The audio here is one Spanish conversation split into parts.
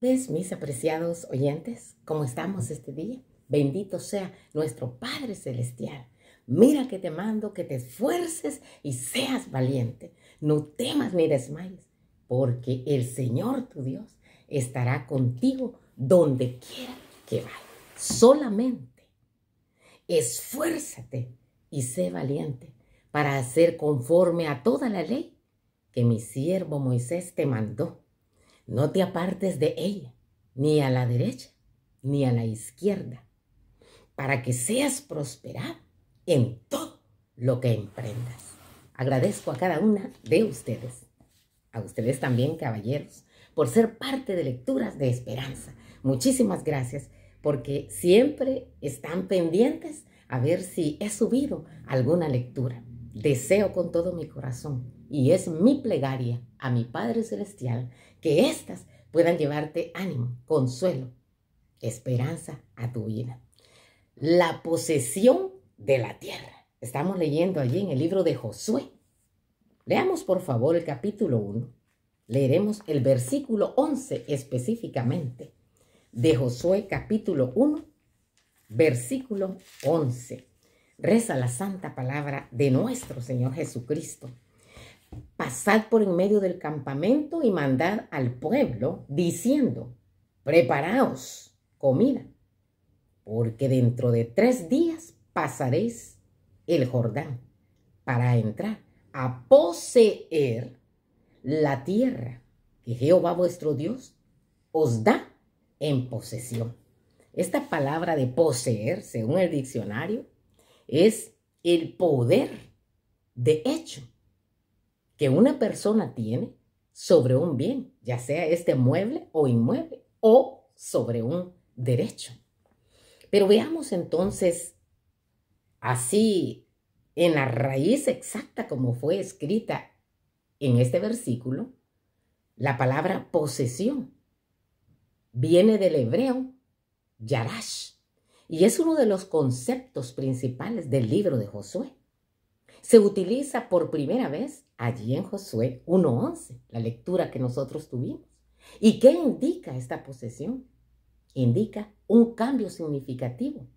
Mis apreciados oyentes, ¿cómo estamos este día? Bendito sea nuestro Padre Celestial. Mira que te mando que te esfuerces y seas valiente. No temas ni desmayes, porque el Señor tu Dios estará contigo donde quiera que vayas. Solamente esfuérzate y sé valiente para hacer conforme a toda la ley que mi siervo Moisés te mandó. No te apartes de ella, ni a la derecha, ni a la izquierda, para que seas prosperado en todo lo que emprendas. Agradezco a cada una de ustedes, a ustedes también, caballeros, por ser parte de Lecturas de Esperanza. Muchísimas gracias, porque siempre están pendientes a ver si he subido alguna lectura. Deseo con todo mi corazón, y es mi plegaria a mi Padre Celestial, que éstas puedan llevarte ánimo, consuelo, esperanza a tu vida. La posesión de la tierra. Estamos leyendo allí en el libro de Josué. Leamos por favor el capítulo 1. Leeremos el versículo 11 específicamente de Josué capítulo 1, versículo 11. Reza la santa palabra de nuestro Señor Jesucristo. Pasad por en medio del campamento y mandad al pueblo diciendo: preparaos comida, porque dentro de 3 días pasaréis el Jordán para entrar a poseer la tierra que Jehová vuestro Dios os da en posesión. Esta palabra de poseer, según el diccionario, es el poder de hecho que una persona tiene sobre un bien, ya sea este mueble o inmueble, o sobre un derecho. Pero veamos entonces, así en la raíz exacta como fue escrita en este versículo, la palabra posesión viene del hebreo yarash y es uno de los conceptos principales del libro de Josué. Se utiliza por primera vez allí en Josué 1:11, la lectura que nosotros tuvimos. ¿Y qué indica esta posesión? Indica un cambio significativo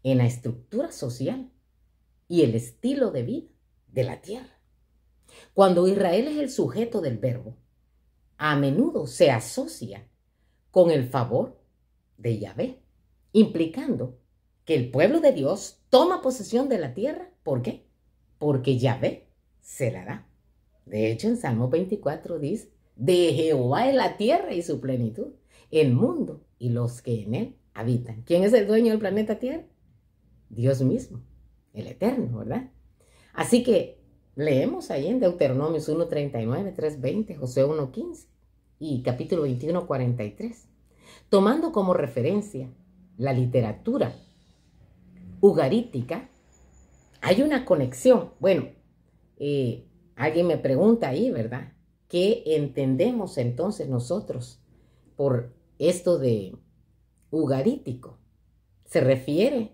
en la estructura social y el estilo de vida de la tierra. Cuando Israel es el sujeto del verbo, a menudo se asocia con el favor de Yahvé, implicando que el pueblo de Dios toma posesión de la tierra. ¿Por qué? Porque Yahvé se la da. De hecho, en Salmo 24 dice: de Jehová es la tierra y su plenitud, el mundo y los que en él habitan. ¿Quién es el dueño del planeta Tierra? Dios mismo, el Eterno, ¿verdad? Así que leemos ahí en Deuteronomios 1:39, 3:20, Josué 1:15 y capítulo 21:43, tomando como referencia la literatura ugarítica. Hay una conexión. Bueno, alguien me pregunta ahí, ¿verdad? ¿Qué entendemos entonces nosotros por esto de ugarítico? Se refiere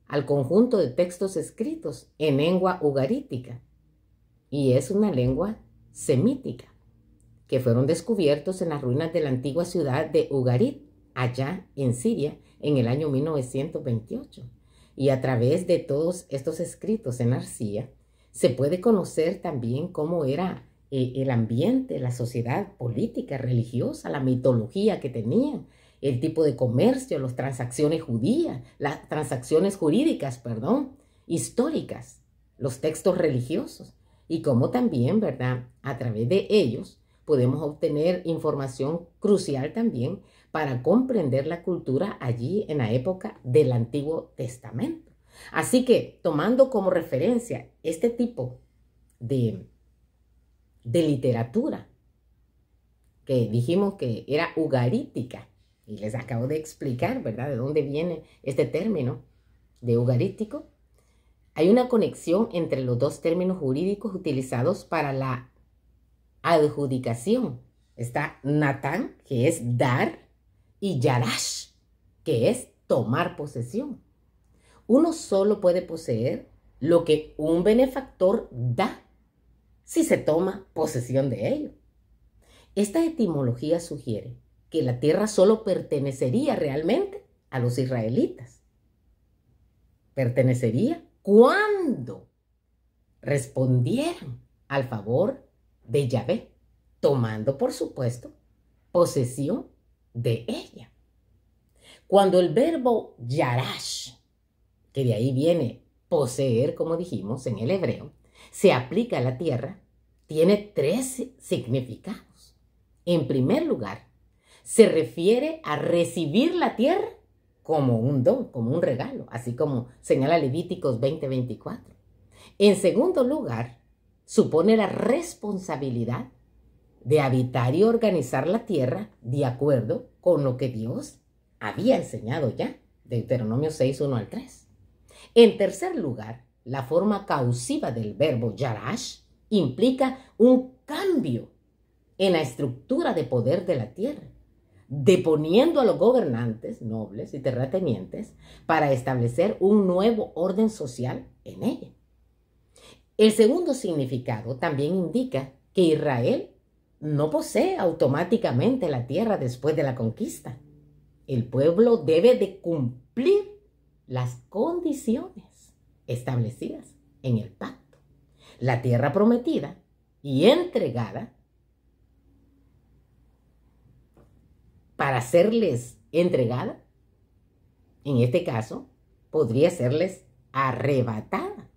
al conjunto de textos escritos en lengua ugarítica, y es una lengua semítica que fueron descubiertos en las ruinas de la antigua ciudad de Ugarit, allá en Siria, en el año 1928. Y a través de todos estos escritos en arcilla, se puede conocer también cómo era el ambiente, la sociedad política, religiosa, la mitología que tenían, el tipo de comercio, las transacciones jurídicas, históricas, los textos religiosos, y cómo también, ¿verdad?, a través de ellos podemos obtener información crucial también para comprender la cultura allí en la época del Antiguo Testamento. Así que, tomando como referencia este tipo de literatura, que dijimos que era ugarítica, y les acabo de explicar, ¿verdad?, de dónde viene este término de ugarítico, hay una conexión entre los dos términos jurídicos utilizados para la adjudicación. Está Natán, que es dar, y Yarash, que es tomar posesión. Uno solo puede poseer lo que un benefactor da si se toma posesión de ello. Esta etimología sugiere que la tierra solo pertenecería realmente a los israelitas. Pertenecería cuando respondieran al favor de Yahvé, tomando, por supuesto, posesión de ella. Cuando el verbo yarash, que de ahí viene poseer, como dijimos en el hebreo, se aplica a la tierra, tiene tres significados. En primer lugar, se refiere a recibir la tierra como un don, como un regalo, así como señala Levíticos 20:24. En segundo lugar, supone la responsabilidad de habitar y organizar la tierra de acuerdo con lo que Dios había enseñado ya, Deuteronomio 6:1-3. En tercer lugar, la forma causiva del verbo yarash implica un cambio en la estructura de poder de la tierra, deponiendo a los gobernantes, nobles y terratenientes para establecer un nuevo orden social en ella. El segundo significado también indica que Israel no posee automáticamente la tierra después de la conquista. El pueblo debe de cumplir las condiciones establecidas en el pacto. La tierra prometida y entregada para serles entregada, en este caso, podría serles arrebatada,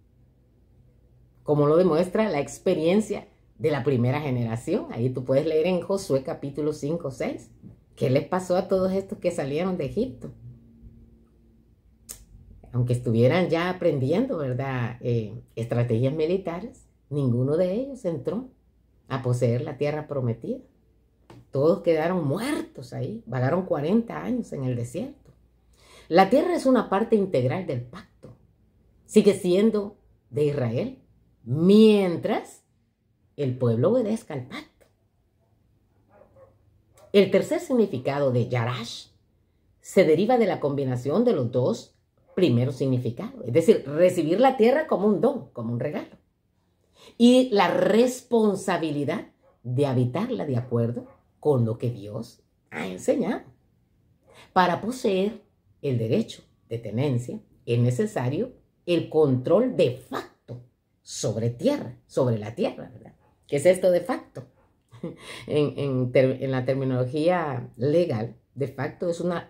como lo demuestra la experiencia de la primera generación. Ahí tú puedes leer en Josué capítulo 5-6. ¿Qué les pasó a todos estos que salieron de Egipto? Aunque estuvieran ya aprendiendo, ¿verdad? Estrategias militares, ninguno de ellos entró a poseer la tierra prometida. Todos quedaron muertos ahí, vagaron 40 años en el desierto. La tierra es una parte integral del pacto. Sigue siendo de Israel, mientras el pueblo obedezca al pacto. El tercer significado de yarash se deriva de la combinación de los dos primeros significados, es decir, recibir la tierra como un don, como un regalo, y la responsabilidad de habitarla de acuerdo con lo que Dios ha enseñado. Para poseer el derecho de tenencia es necesario el control de facto sobre tierra, sobre la tierra, ¿verdad? ¿Qué es esto de facto? En la terminología legal, de facto es una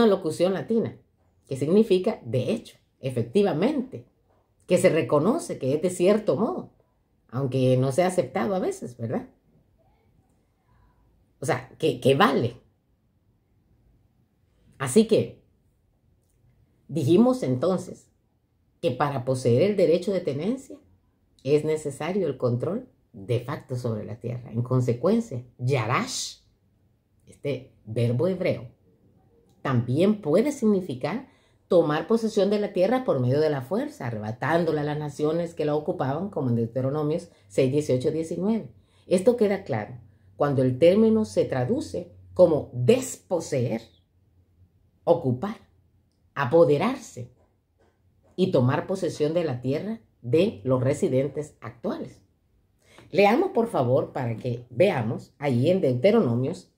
locución latina que significa de hecho, efectivamente, que se reconoce que es de cierto modo, aunque no sea aceptado a veces, ¿verdad? O sea, que vale. Así que dijimos entonces que para poseer el derecho de tenencia es necesario el control de facto sobre la tierra. En consecuencia, yarash, este verbo hebreo, también puede significar tomar posesión de la tierra por medio de la fuerza, arrebatándola a las naciones que la ocupaban, como en Deuteronomios 6:18-19. Esto queda claro cuando el término se traduce como desposeer, ocupar, apoderarse y tomar posesión de la tierra de los residentes actuales. Leamos, por favor, para que veamos allí en Deuteronomios,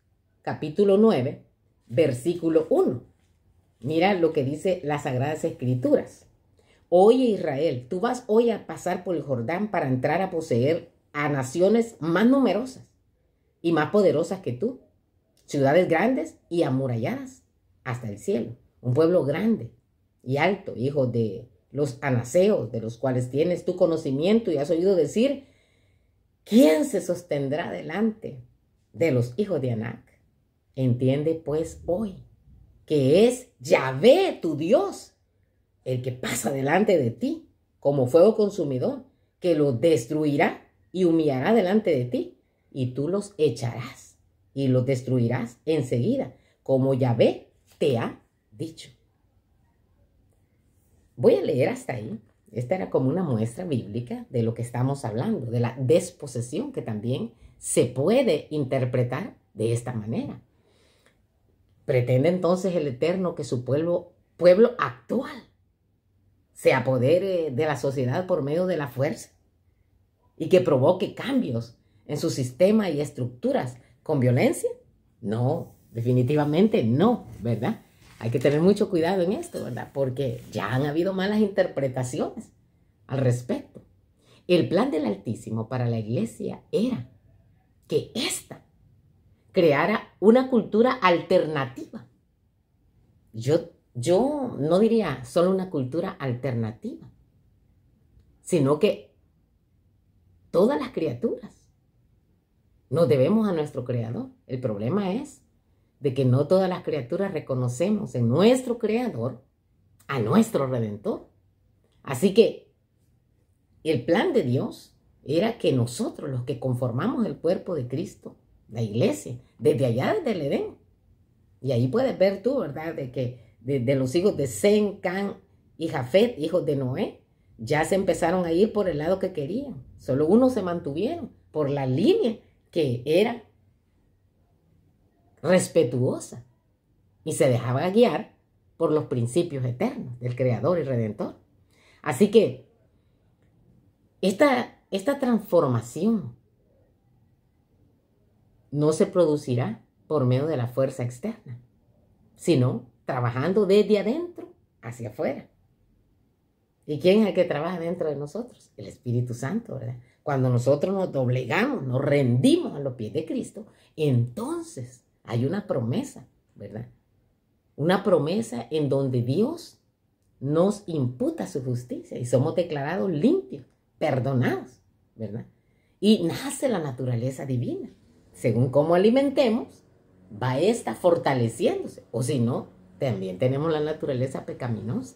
capítulo 9, versículo 1. Mira lo que dice las Sagradas Escrituras. Oye, Israel, tú vas hoy a pasar por el Jordán para entrar a poseer a naciones más numerosas y más poderosas que tú, ciudades grandes y amuralladas hasta el cielo, un pueblo grande y alto, hijo de los anaseos, de los cuales tienes tu conocimiento y has oído decir, ¿quién se sostendrá delante de los hijos de Anac? Entiende pues hoy que es Yahvé tu Dios el que pasa delante de ti como fuego consumidor, que los destruirá y humillará delante de ti, y tú los echarás y los destruirás enseguida, como Yahvé te ha dicho. Voy a leer hasta ahí. Esta era como una muestra bíblica de lo que estamos hablando, de la desposesión, que también se puede interpretar de esta manera. Pretende entonces el Eterno que su pueblo actual se apodere de la sociedad por medio de la fuerza y que provoque cambios en su sistema y estructuras con violencia? No, definitivamente no, ¿verdad? Hay que tener mucho cuidado en esto, ¿verdad? Porque ya han habido malas interpretaciones al respecto. El plan del Altísimo para la iglesia era que ésta creara una cultura alternativa. Yo no diría solo una cultura alternativa, sino que todas las criaturas nos debemos a nuestro Creador. El problema es de que no todas las criaturas reconocemos en nuestro Creador a nuestro Redentor. Así que el plan de Dios era que nosotros, los que conformamos el cuerpo de Cristo, la iglesia, desde allá, desde el Edén, y ahí puedes ver tú, ¿verdad?, de que de los hijos de Sem, Can y Jafet, hijos de Noé, ya se empezaron a ir por el lado que querían. Solo unos se mantuvieron por la línea que era respetuosa y se dejaba guiar por los principios eternos del Creador y Redentor. Así que esta transformación no se producirá por medio de la fuerza externa, sino trabajando desde adentro hacia afuera. ¿Y quién es el que trabaja dentro de nosotros? El Espíritu Santo, ¿verdad? Cuando nosotros nos doblegamos, nos rendimos a los pies de Cristo, entonces hay una promesa, ¿verdad? Una promesa en donde Dios nos imputa su justicia y somos declarados limpios, perdonados, ¿verdad? Y nace la naturaleza divina. Según cómo alimentemos, va esta fortaleciéndose. O si no, también tenemos la naturaleza pecaminosa,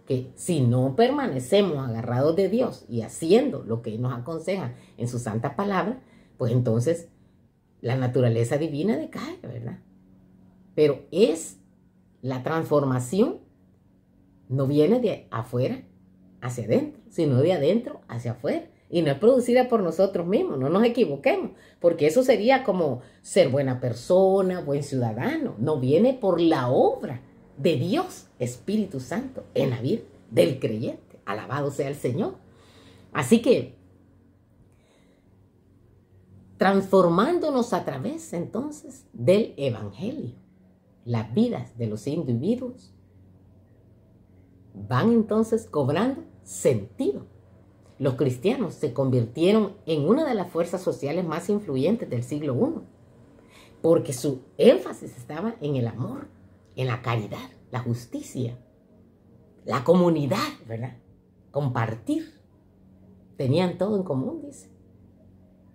que si no permanecemos agarrados de Dios y haciendo lo que nos aconseja en su santa palabra, pues entonces la naturaleza divina decae, ¿verdad? Pero es la transformación, no viene de afuera hacia adentro, sino de adentro hacia afuera. Y no es producida por nosotros mismos, no nos equivoquemos, porque eso sería como ser buena persona, buen ciudadano. No, viene por la obra de Dios, Espíritu Santo, en la vida del creyente. Alabado sea el Señor. Así que, transformándonos a través entonces del Evangelio, las vidas de los individuos van entonces cobrando sentido. Los cristianos se convirtieron en una de las fuerzas sociales más influyentes del siglo I, porque su énfasis estaba en el amor, en la caridad, la justicia, la comunidad, ¿verdad? Compartir. Tenían todo en común, dice.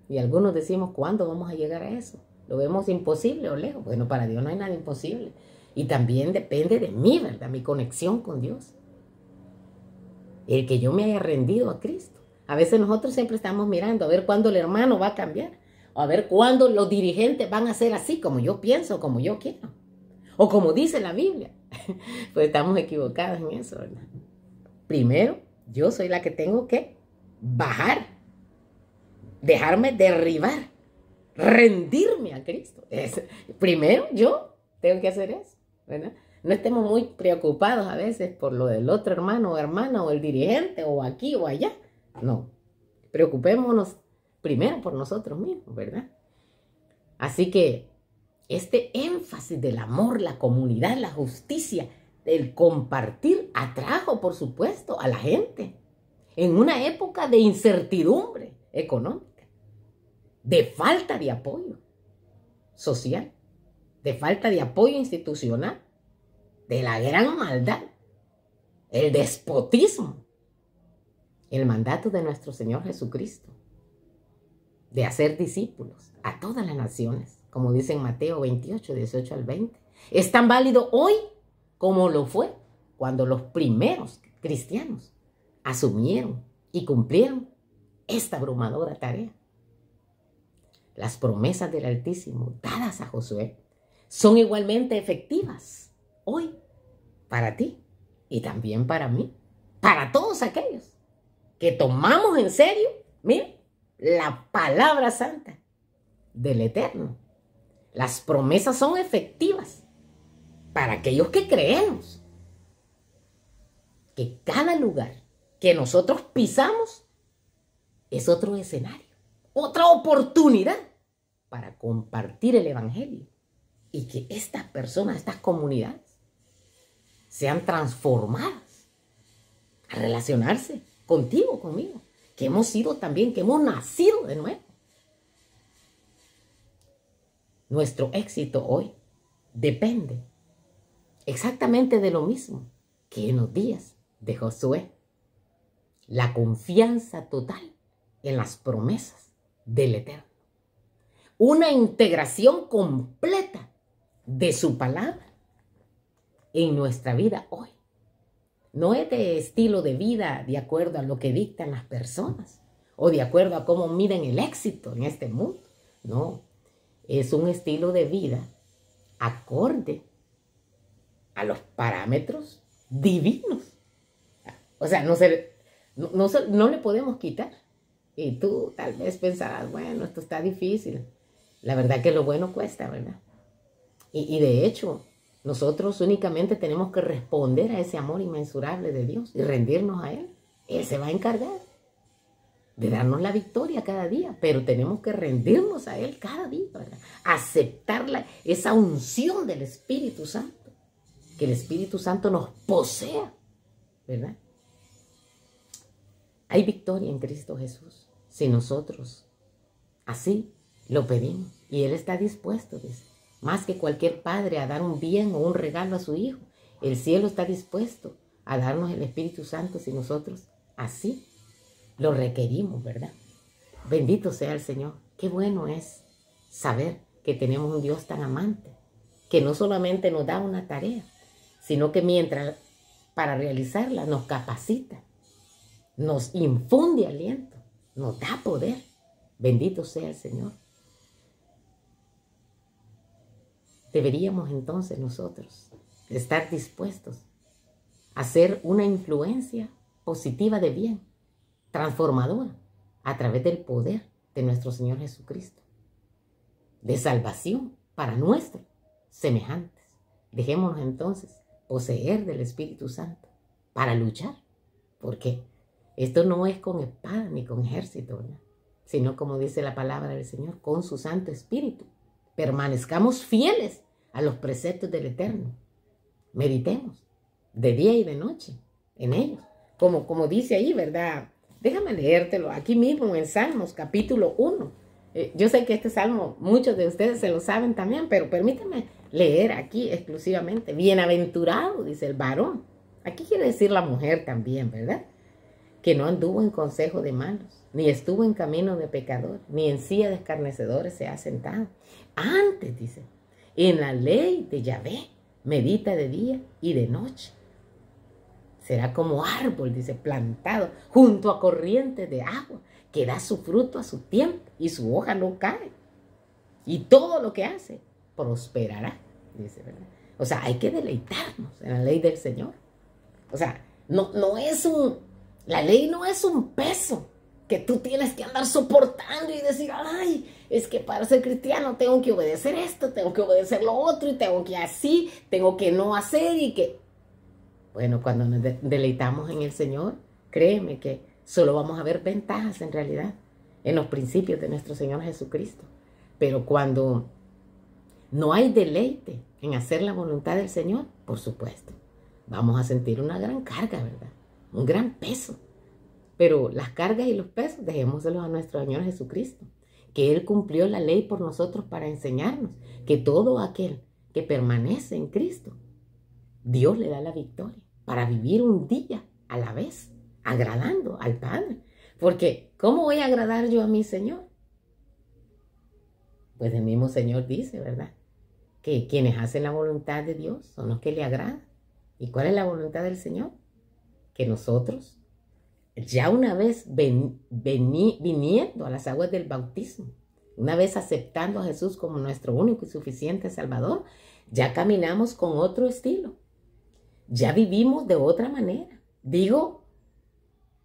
Y algunos decimos, ¿cuándo vamos a llegar a eso? ¿Lo vemos imposible o lejos? Bueno, para Dios no hay nada imposible. Y también depende de mí, ¿verdad? Mi conexión con Dios. El que yo me haya rendido a Cristo. A veces nosotros siempre estamos mirando a ver cuándo el hermano va a cambiar, o a ver cuándo los dirigentes van a ser así como yo pienso, como yo quiero, o como dice la Biblia. Pues estamos equivocados en eso, ¿verdad? Primero, yo soy la que tengo que bajar, dejarme derribar, rendirme a Cristo. Primero yo tengo que hacer eso, ¿verdad? No estemos muy preocupados a veces por lo del otro hermano o hermana o el dirigente o aquí o allá. No, preocupémonos primero por nosotros mismos, ¿verdad? Así que este énfasis del amor, la comunidad, la justicia, el compartir atrajo, por supuesto, a la gente en una época de incertidumbre económica, de falta de apoyo social, de falta de apoyo institucional, de la gran maldad, el despotismo, el mandato de nuestro Señor Jesucristo de hacer discípulos a todas las naciones, como dice en Mateo 28, 18 al 20. Es tan válido hoy como lo fue cuando los primeros cristianos asumieron y cumplieron esta abrumadora tarea. Las promesas del Altísimo dadas a Josué son igualmente efectivas hoy para ti y también para mí, para todos aquellos que tomamos en serio, miren, la palabra santa del Eterno. Las promesas son efectivas para aquellos que creemos que cada lugar que nosotros pisamos es otro escenario, otra oportunidad para compartir el evangelio y que estas personas, estas comunidades, sean transformadas a relacionarse contigo, conmigo, que hemos sido también, que hemos nacido de nuevo. Nuestro éxito hoy depende exactamente de lo mismo que en los días de Josué. La confianza total en las promesas del Eterno. Una integración completa de su palabra en nuestra vida hoy. No es de estilo de vida de acuerdo a lo que dictan las personas o de acuerdo a cómo miden el éxito en este mundo. No, es un estilo de vida acorde a los parámetros divinos. O sea, no le podemos quitar. Y tú tal vez pensarás, bueno, esto está difícil. La verdad que lo bueno cuesta, ¿verdad? Y de hecho, nosotros únicamente tenemos que responder a ese amor inmensurable de Dios y rendirnos a Él. Él se va a encargar de darnos la victoria cada día, pero tenemos que rendirnos a Él cada día, ¿verdad? Aceptar esa unción del Espíritu Santo, que el Espíritu Santo nos posea, ¿verdad? Hay victoria en Cristo Jesús si nosotros así lo pedimos. Y Él está dispuesto, dice, más que cualquier padre a dar un bien o un regalo a su hijo. El cielo está dispuesto a darnos el Espíritu Santo si nosotros así lo requerimos, ¿verdad? Bendito sea el Señor. Qué bueno es saber que tenemos un Dios tan amante, que no solamente nos da una tarea, sino que mientras para realizarla nos capacita, nos infunde aliento, nos da poder. Bendito sea el Señor. Deberíamos entonces nosotros estar dispuestos a ser una influencia positiva de bien, transformadora, a través del poder de nuestro Señor Jesucristo, de salvación para nuestros semejantes. Dejémonos entonces poseer del Espíritu Santo para luchar, porque esto no es con espada ni con ejército, ¿verdad? Sino como dice la palabra del Señor, con su Santo Espíritu. Permanezcamos fieles a los preceptos del Eterno. Meditemos de día y de noche en ellos. Como dice ahí, ¿verdad? Déjame leértelo aquí mismo en Salmos, capítulo 1. Yo sé que este salmo muchos de ustedes se lo saben también, pero permítanme leer aquí exclusivamente. Bienaventurado, dice el varón. Aquí quiere decir la mujer también, ¿verdad? Que no anduvo en consejo de malos, ni estuvo en camino de pecadores, ni en silla de escarnecedores se ha sentado. Antes, dice, en la ley de Yahvé medita de día y de noche. Será como árbol, dice, plantado junto a corrientes de agua, que da su fruto a su tiempo y su hoja no cae. Y todo lo que hace prosperará, dice, ¿verdad? O sea, hay que deleitarnos en la ley del Señor. O sea, la ley no es un peso que tú tienes que andar soportando y decir, ay, es que para ser cristiano tengo que obedecer esto, tengo que obedecer lo otro, y tengo que así, tengo que no hacer y que... Bueno, cuando nos deleitamos en el Señor, créeme que solo vamos a ver ventajas en realidad en los principios de nuestro Señor Jesucristo. Pero cuando no hay deleite en hacer la voluntad del Señor, por supuesto, vamos a sentir una gran carga, ¿verdad? Un gran peso. Pero las cargas y los pesos dejémoselos a nuestro Señor Jesucristo, que Él cumplió la ley por nosotros para enseñarnos que todo aquel que permanece en Cristo, Dios le da la victoria para vivir un día a la vez, agradando al Padre. Porque, ¿cómo voy a agradar yo a mi Señor? Pues el mismo Señor dice, ¿verdad? Que quienes hacen la voluntad de Dios son los que le agradan. ¿Y cuál es la voluntad del Señor? Que nosotros, ya una vez viniendo a las aguas del bautismo, una vez aceptando a Jesús como nuestro único y suficiente Salvador, ya caminamos con otro estilo. Ya vivimos de otra manera. Digo,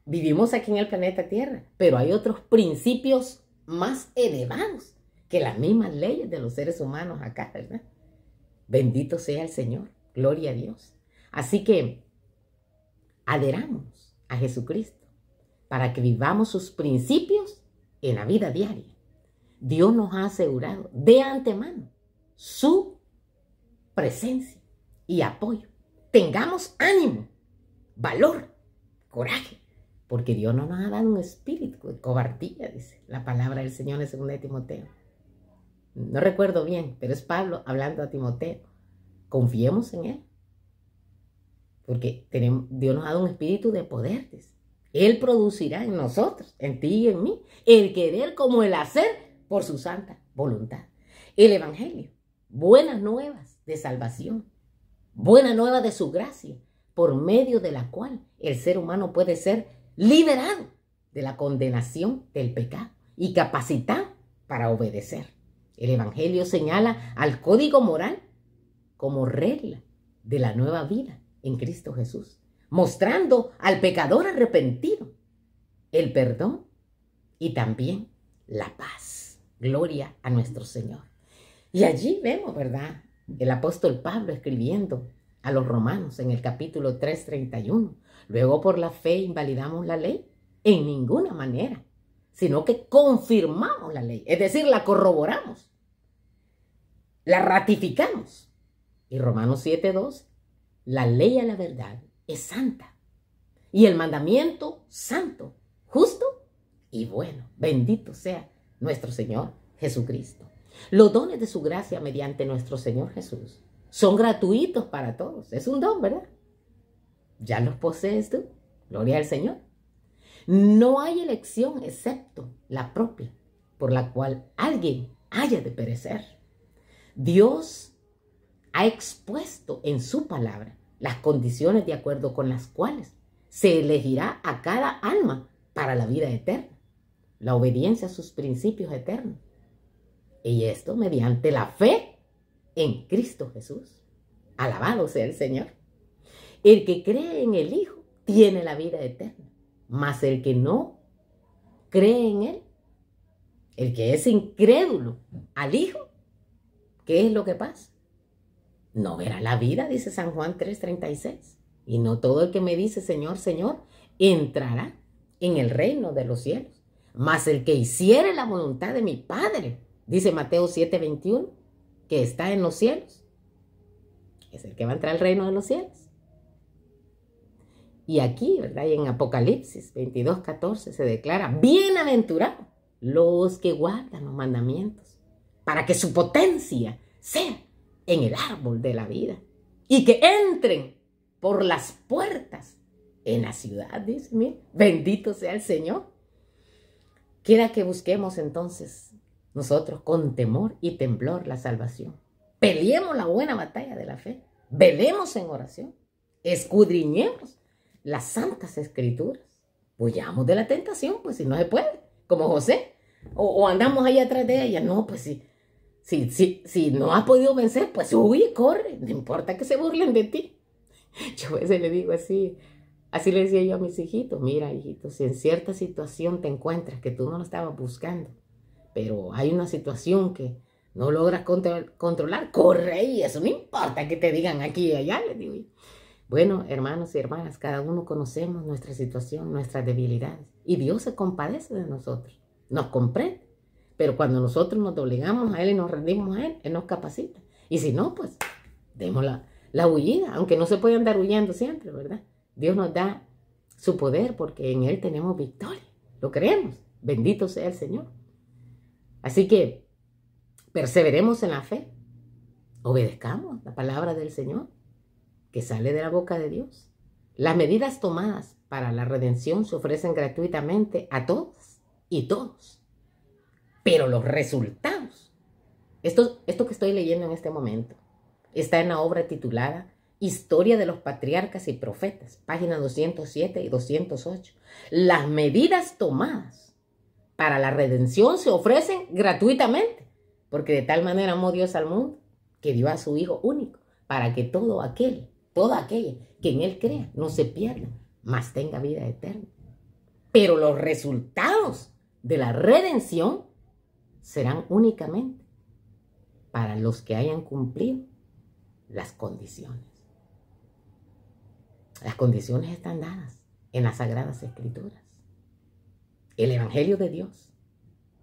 vivimos aquí en el planeta Tierra, pero hay otros principios más elevados que las mismas leyes de los seres humanos acá, ¿verdad? Bendito sea el Señor, gloria a Dios. Así que adheramos a Jesucristo para que vivamos sus principios en la vida diaria, Dios nos ha asegurado de antemano su presencia y apoyo. Tengamos ánimo, valor, coraje, porque Dios no nos ha dado un espíritu de cobardía, dice la palabra del Señor en 2 Timoteo. No recuerdo bien, pero es Pablo hablando a Timoteo. Confiemos en Él, porque Dios nos ha dado un espíritu de poder, dice. Él producirá en nosotros, en ti y en mí, el querer como el hacer por su santa voluntad. El Evangelio, buenas nuevas de salvación, buena nueva de su gracia, por medio de la cual el ser humano puede ser liberado de la condenación del pecado y capacitado para obedecer. El Evangelio señala al código moral como regla de la nueva vida en Cristo Jesús, mostrando al pecador arrepentido el perdón y también la paz. Gloria a nuestro Señor. Y allí vemos, ¿verdad?, el apóstol Pablo escribiendo a los romanos en el capítulo 3:31. Luego por la fe invalidamos la ley en ninguna manera, sino que confirmamos la ley, es decir, la corroboramos, la ratificamos. Y Romanos 7:12, la ley a la verdad es santa y el mandamiento santo, justo y bueno. Bendito sea nuestro Señor Jesucristo. Los dones de su gracia mediante nuestro Señor Jesús son gratuitos para todos. Es un don, ¿verdad? Ya los posees tú. Gloria al Señor. No hay elección excepto la propia, por la cual alguien haya de perecer. Dios ha expuesto en su palabra las condiciones de acuerdo con las cuales se elegirá a cada alma para la vida eterna, la obediencia a sus principios eternos. Y esto mediante la fe en Cristo Jesús. Alabado sea el Señor. El que cree en el Hijo tiene la vida eterna, mas el que no cree en Él, el que es incrédulo al Hijo, ¿qué es lo que pasa? No verá la vida, dice San Juan 3:36. Y no todo el que me dice Señor, Señor, entrará en el reino de los cielos, mas el que hiciere la voluntad de mi Padre, dice Mateo 7:21, que está en los cielos, es el que va a entrar al reino de los cielos. Y aquí, ¿verdad? Y en Apocalipsis 22:14 se declara: bienaventurados los que guardan los mandamientos, para que su potencia sea en el árbol de la vida y que entren por las puertas en la ciudad, dice. Mira, bendito sea el Señor. Quiera que busquemos entonces nosotros con temor y temblor la salvación. Peleemos la buena batalla de la fe. Velemos en oración. Escudriñemos las santas escrituras. Huyamos de la tentación, pues si no se puede, como José. O andamos ahí atrás de ella. No, pues si no has podido vencer, pues huye, corre. No importa que se burlen de ti. Yo a veces le digo así le decía yo a mis hijitos: mira, hijitos, si en cierta situación te encuentras que tú no lo estabas buscando, pero hay una situación que no logras controlar, corre, y eso no importa que te digan aquí y allá, les digo yo. Bueno, hermanos y hermanas, cada uno conocemos nuestra situación, nuestras debilidades, y Dios se compadece de nosotros, nos comprende. Pero cuando nosotros nos doblegamos a Él y nos rendimos a Él, Él nos capacita. Y si no, pues demos la huida, aunque no se puede andar huyendo siempre, ¿verdad? Dios nos da su poder porque en Él tenemos victoria. Lo creemos. Bendito sea el Señor. Así que perseveremos en la fe. Obedezcamos la palabra del Señor que sale de la boca de Dios. Las medidas tomadas para la redención se ofrecen gratuitamente a todas y todos. Pero los resultados, esto que estoy leyendo en este momento, está en la obra titulada Historia de los Patriarcas y Profetas, páginas 207 y 208. Las medidas tomadas para la redención se ofrecen gratuitamente, porque de tal manera amó Dios al mundo que dio a su Hijo único, para que toda aquella que en Él crea no se pierda, mas tenga vida eterna. Pero los resultados de la redención serán únicamente para los que hayan cumplido las condiciones. Las condiciones están dadas en las Sagradas Escrituras. El Evangelio de Dios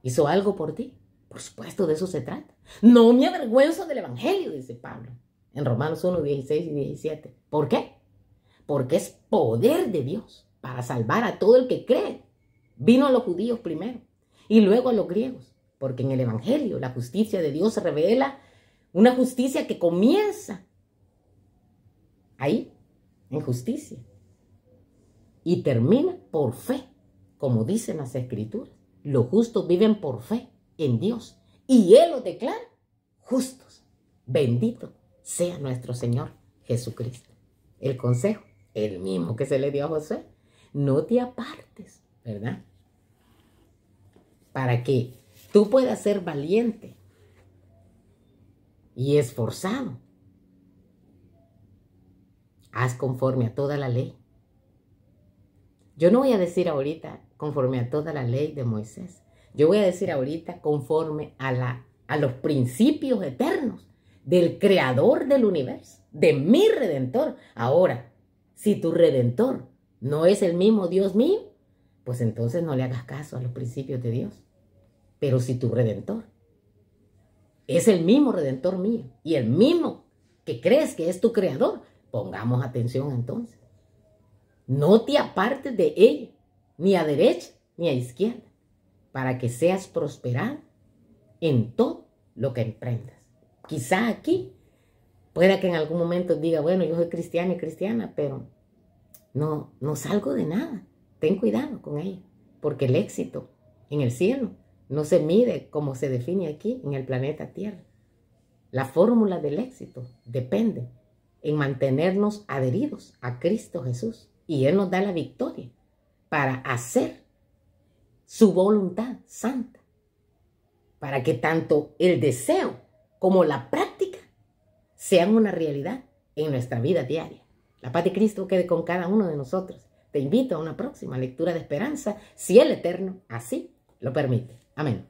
¿Hizo algo por ti? Por supuesto, de eso se trata. No me avergüenzo del evangelio, dice Pablo en Romanos 1, 16 y 17. ¿Por qué? Porque es poder de Dios para salvar a todo el que cree. Vino a los judíos primero y luego a los griegos, porque en el evangelio la justicia de Dios se revela, una justicia que comienza ahí, en justicia, y termina por fe, como dicen las Escrituras. Los justos viven por fe en Dios y Él los declara justos. Bendito sea nuestro Señor Jesucristo. El consejo, el mismo que se le dio a Josué: no te apartes, ¿verdad? Para que tú puedas ser valiente y esforzado. Haz conforme a toda la ley. Yo no voy a decir ahorita conforme a toda la ley de Moisés. Yo voy a decir ahorita conforme a los principios eternos del Creador del universo, de mi Redentor. Ahora, si tu Redentor no es el mismo Dios mío, pues entonces no le hagas caso a los principios de Dios. Pero si tu Redentor es el mismo Redentor mío y el mismo que crees que es tu Creador, pongamos atención entonces. No te apartes de ella, ni a derecha ni a izquierda, para que seas prosperado en todo lo que emprendas. Quizá aquí pueda que en algún momento diga, bueno, yo soy cristiano y cristiana, pero no salgo de nada. Ten cuidado con ello, porque el éxito en el cielo no se mide como se define aquí en el planeta Tierra. La fórmula del éxito depende en mantenernos adheridos a Cristo Jesús. Y Él nos da la victoria para hacer su voluntad santa. Para que tanto el deseo como la práctica sean una realidad en nuestra vida diaria. La paz de Cristo quede con cada uno de nosotros. Te invito a una próxima lectura de esperanza, si el Eterno así lo permite. Amén.